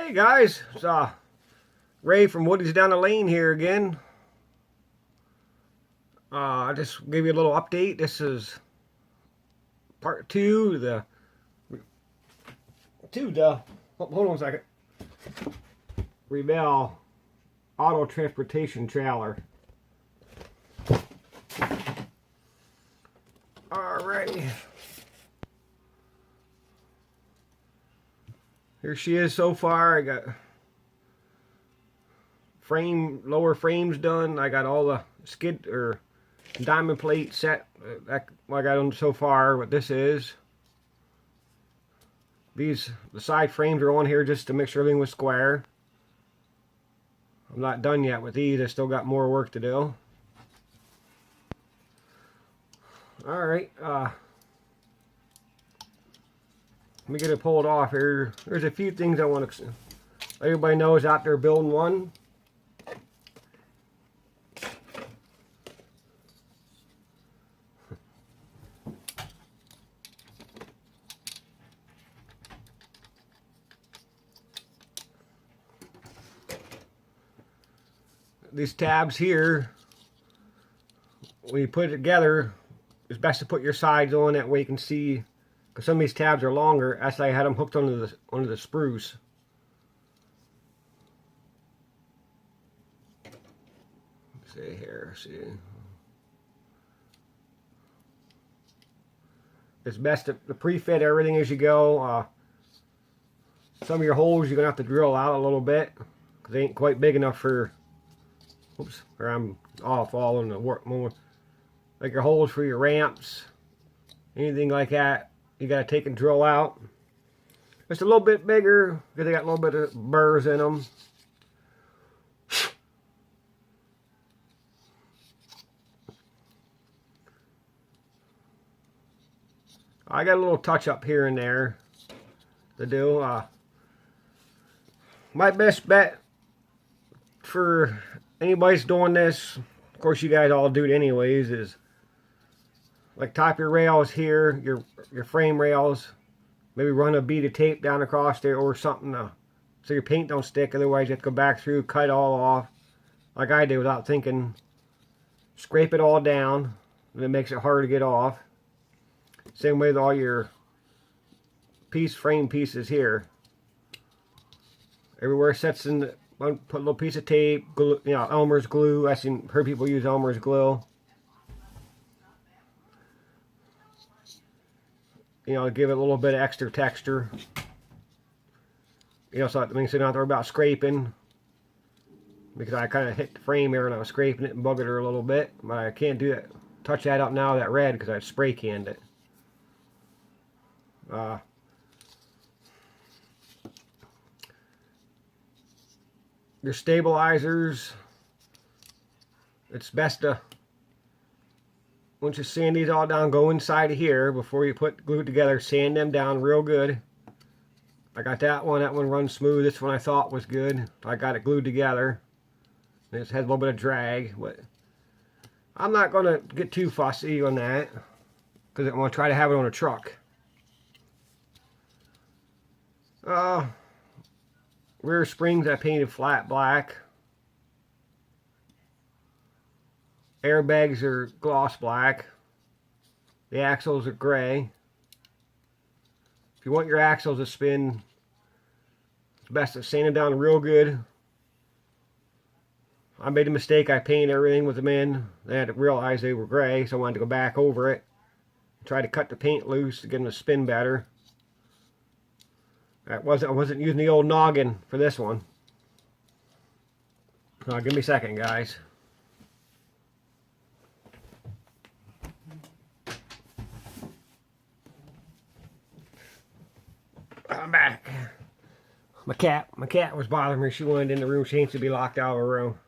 Hey guys, it's Ray from Woody's Down the Lane here again. I just gave you a little update. This is part two. Hold on a second. Rebel Auto Transportation Trailer. Alrighty. Here she is so far. I got lower frames done. I got all the skid or diamond plate set. What I got on so far. What this is. The side frames are on here just to make sure everything was square. I'm not done yet with these. I still got more work to do. Alright, let me get it pulled off here. There's a few things I want to let everybody know is out there building one. These tabs here, when you put it together, it's best to put your sides on, that way you can see, because some of these tabs are longer. That's why I had them hooked onto the spruce. Let's see here, see. It's best to pre-fit everything as you go. Some of your holes you're gonna have to drill out a little bit because they ain't quite big enough for. Oops, or I'm off all in the work more. Like your holes for your ramps, anything like that, you gotta take and drill out. It's a little bit bigger because they got a little bit of burrs in them. I got a little touch up here and there to do. My best bet for anybody's doing this, of course you guys all do it anyways, is like top your rails here, your frame rails, maybe run a bead of tape down across there or something so your paint don't stick. Otherwise you have to go back through, cut it all off like I did without thinking. Scrape it all down and it makes it hard to get off. Same way with all your frame pieces here. Everywhere sets in the, put a little piece of tape, glue, Elmer's glue. I've heard people use Elmer's glue. Give it a little bit of extra texture. So that means you don't have to worry about scraping. Because I kind of hit the frame here and I was scraping it and buggered her a little bit. But I can't do that. Touch that up now, that red, because I spray canned it. Your stabilizers, it's best to, once you sand these all down, go inside of here before you put glue together, sand them down real good. I got that one runs smooth. This one I thought was good. I got it glued together. It has a little bit of drag, but I'm not going to get too fussy on that because I want to try to have it on a truck. Rear springs I painted flat black. Airbags are gloss black. The axles are gray. If you want your axles to spin, it's best to sand them down real good. I made a mistake. I painted everything with them in. I had to realize they were gray, so I wanted to go back over it. Try to cut the paint loose to get them to spin better. I wasn't using the old noggin for this one. Give me a second, guys. I'm back. My cat was bothering me. She wanted in the room. She needs to be locked out of her room.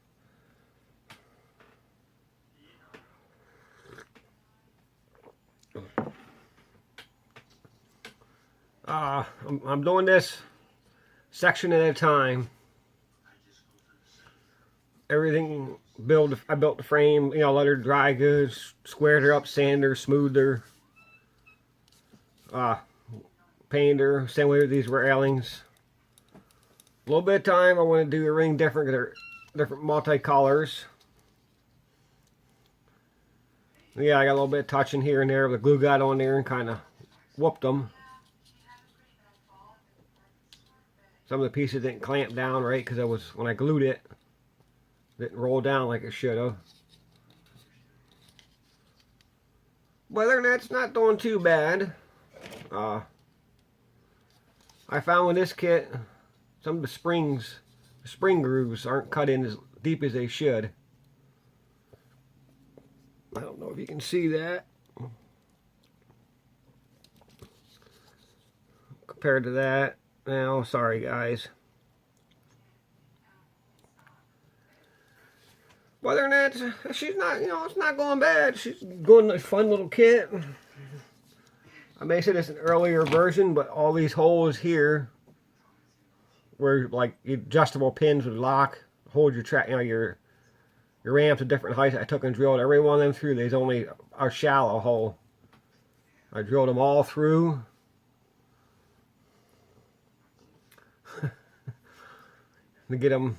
I'm doing this section at a time. Everything I built the frame, let her dry good, squared her up, sanded her, smoothed her, painted her, same way with these railings. A little bit of time. I want to do the ring different because they're different multicolors. Yeah, I got a little bit of touching here and there. The glue got on there and kind of whooped them. Some of the pieces didn't clamp down right because when I glued it, didn't roll down like it should have. But other than that, it's not doing too bad. I found with this kit, some of the spring grooves aren't cut in as deep as they should. I don't know if you can see that. Compared to that. Now, sorry guys. But other than that, she's not, it's not going bad. She's going a fun little kit. I may say this an earlier version, but all these holes here where like adjustable pins would lock, hold your track, your ramps at different heights. I took and drilled every one of them through. There's only a shallow hole. I drilled them all through. To get them.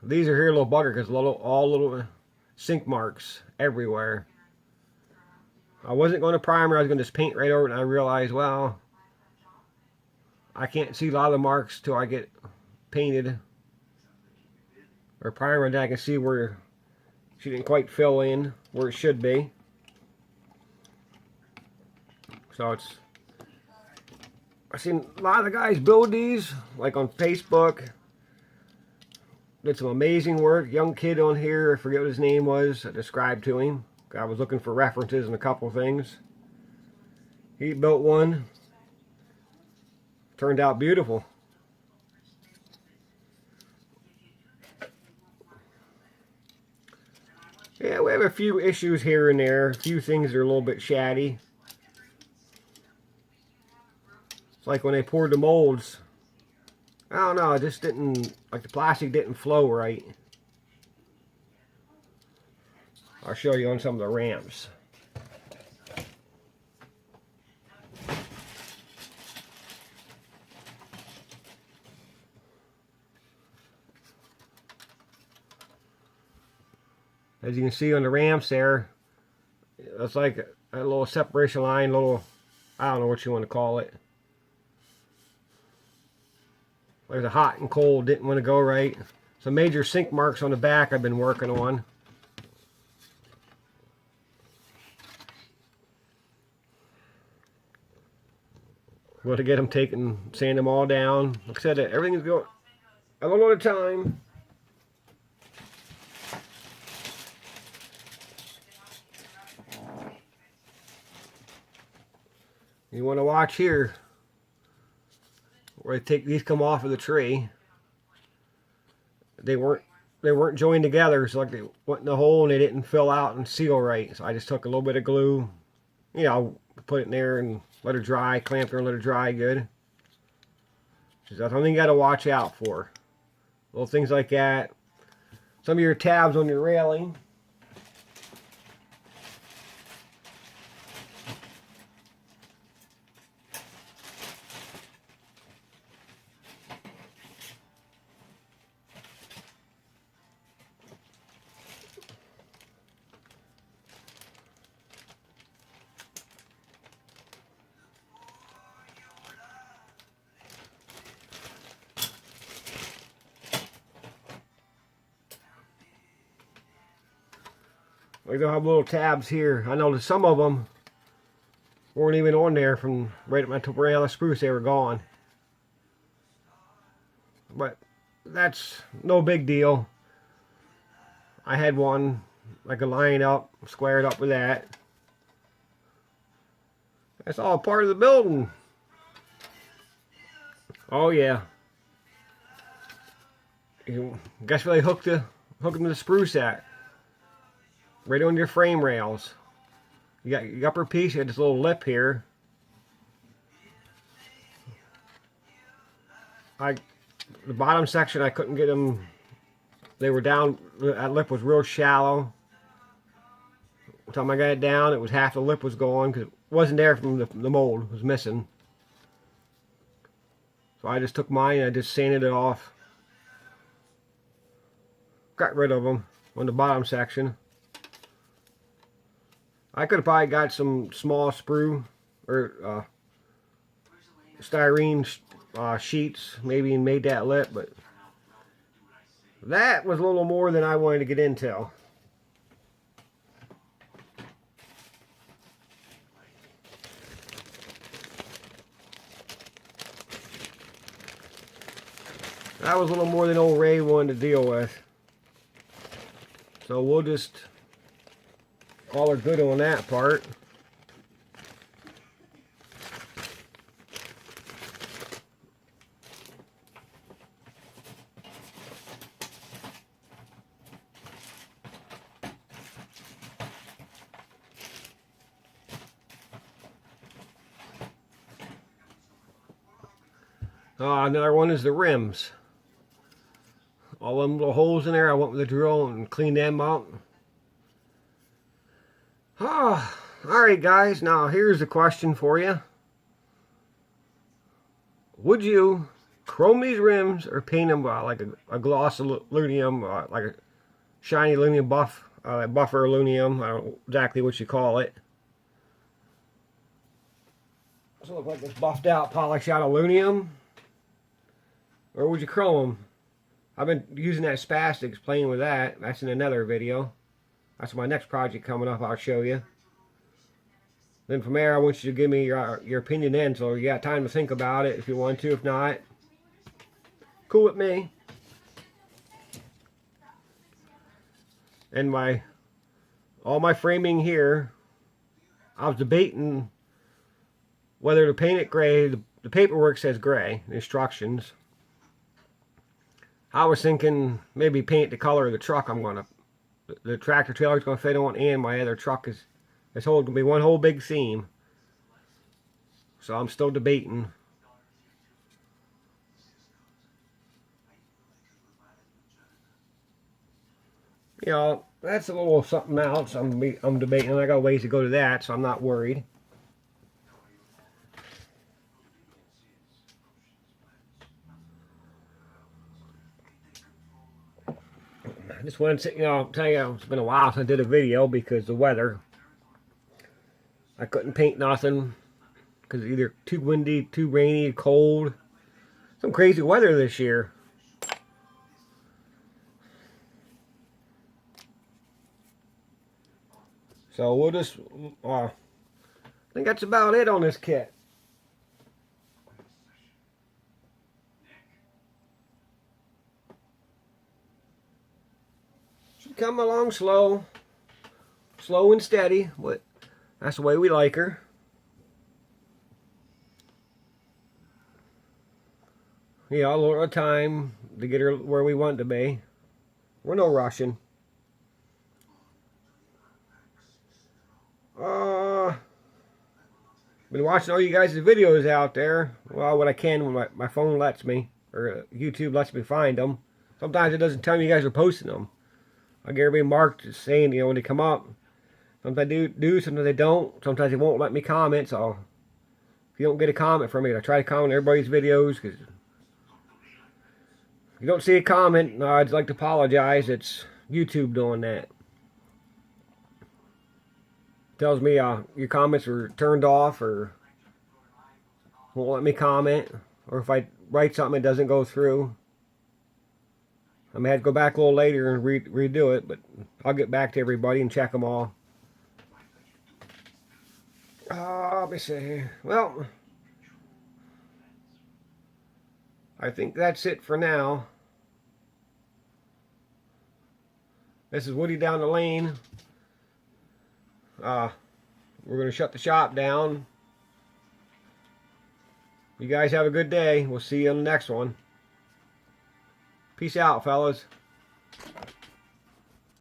These are here a little bugger because all little sink marks everywhere. I wasn't going to primer. I was going to just paint right over it, and I realized, well, I can't see a lot of the marks till I get painted or primer, and I can see where she didn't quite fill in where it should be. So I've seen a lot of the guys build these, like on Facebook. Did some amazing work. Young kid on here, I forget what his name was. I described to him. I was looking for references and a couple things. He built one. Turned out beautiful. Yeah, we have a few issues here and there. A few things that are a little bit shatty. It's like when they poured the molds. I don't know, it just didn't, like the plastic didn't flow right. I'll show you on some of the ramps. As you can see on the ramps there, it's like a little separation line, I don't know what you want to call it. Like the hot and cold didn't want to go right. Some major sink marks on the back I've been working on. Well, to get them taken, sand them all down. Like I said, everything's going a little at a time. You want to watch here where these come off of the tree. They weren't joined together, so like they went in the hole and they didn't fill out and seal right. So I just took a little bit of glue, put it in there and let her dry, clamped her and let her dry good. So that's something you got to watch out for. Little things like that. Some of your tabs on your railing. Like they'll have little tabs here. I noticed some of them weren't even on there from right at my Toparella spruce. They were gone. But that's no big deal. I had one I could line up, squared up with that. That's all part of the building. Oh yeah. Guess where they hooked them to the spruce at? Right on your frame rails. You got your upper piece, you got this little lip here. The bottom section I couldn't get them, they were down, that lip was real shallow. By the time I got it down, it was half the lip was gone because it wasn't there from the mold, it was missing. So I just took mine and I just sanded it off. Got rid of them on the bottom section. I could have probably got some small sprue or styrene sheets, maybe, and made that lip, but that was a little more than I wanted to get into. That was a little more than old Ray wanted to deal with. So we'll just call her good on that part. Another one is the rims. All them little holes in there, I went with the drill and cleaned them out. Alright guys, now here's the question for you. Would you chrome these rims or paint them like a gloss aluminum, like a shiny aluminum buff, buffer aluminum, I don't know exactly what you call it. So it looks like this buffed out, polished out aluminum. Or would you chrome them? I've been using that Spastics, playing with that. That's in another video. That's my next project coming up, I'll show you. Then from there, I want you to give me your opinion then, so you got time to think about it if you want to. If not, cool with me. And all my framing here, I was debating whether to paint it gray. The paperwork says gray, the instructions. I was thinking maybe paint the color of the truck the tractor trailer is going to fit on, and my other truck is going to be one whole big theme. So I'm still debating. You know, that's a little something else I'm debating. I got ways to go to that, so I'm not worried. I just wanted to, tell you, it's been a while since I did a video because of the weather. I couldn't paint nothing because it's either too windy, too rainy, cold. Some crazy weather this year. So we'll just, I think that's about it on this kit. She come along slow and steady, but that's the way we like her. Yeah, a little time to get her where we want to be. We're no rushing. Been watching all you guys' videos out there. Well, what I can when my phone lets me, or YouTube lets me find them. Sometimes it doesn't tell me you guys are posting them. I get everybody marked saying, when they come up. Sometimes they do, sometimes they don't. Sometimes they won't let me comment, so if you don't get a comment from me, I try to comment on everybody's videos, because if you don't see a comment, I'd like to apologize. It's YouTube doing that. Tells me your comments are turned off, or won't let me comment, or if I write something it doesn't go through. I may have to go back a little later and redo it, but I'll get back to everybody and check them all. Let me see. Well, I think that's it for now. This is Woody down the lane. We're going to shut the shop down. You guys have a good day. We'll see you on the next one. Peace out, fellas.